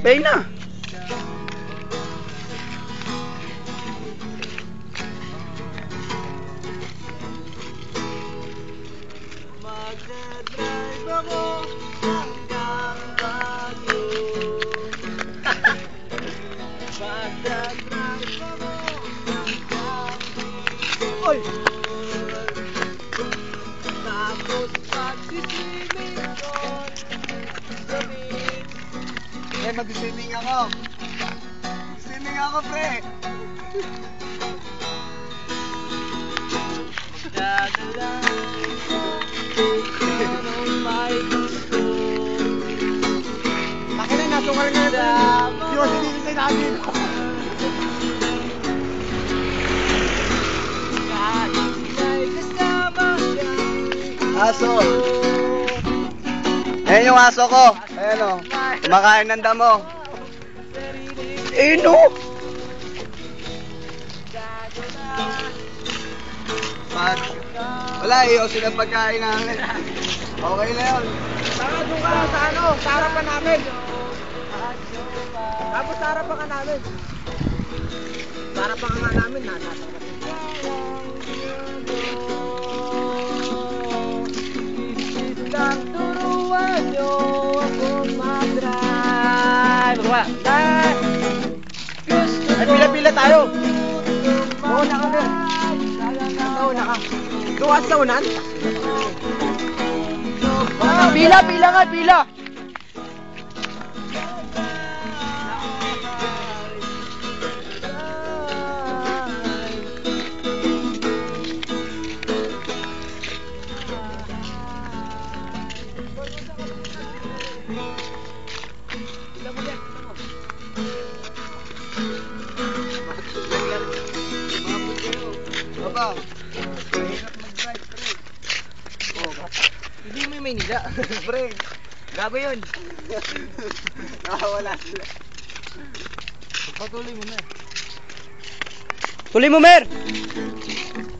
Bay na. Magdadrive ako hanggang Baguio. Magdadrive ako hanggang Bicol. Oy! Tapos magsiswimming doon sa beach. Mag-swimming ako. Swimming ako, pre. Dadala may gusto. Akin na, natungal nga ito. Di ko sinisisay namin. Kahit sila'y kasama siyang Aso. Ayan yung aso ko. Ayan o. Kumakain ng damo. Eh no! Wala, iyo sila pagkain namin. Okay na yun. Saka doon ka sa ano, sa harapan namin. Tapos sa harapan ka namin. Sa harapan ka nga namin, nasa. Lang turuan nyo ako mag-drive. Ay, pila-pila tayo. Oo, naka na. Oo, naka. Duwas sa unan? Pila, pila nga, pila! Baba. Mahirap mag-drive, pre. Hindi mo yung Maynila. Pre. Gago yun. Nakawala sila. Patuloy mo na. Tuloy mo, Mer!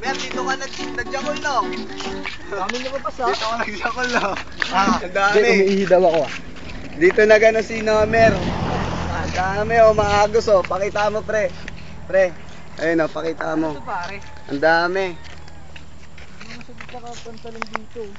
Mer, dito ka nag-jakol, no? Kami nyo pa sa. Dito ka nag-jakol, no? Ang Hindi, dami. umiihi daw ako ah. Dito na gano'n si Nomer. Ang dami, oh, maagos, oh. Pakita mo, pre. Pre. Ayun, oh, pakita mo. Ito pare. Ang dami. Ano sa pantalon dito?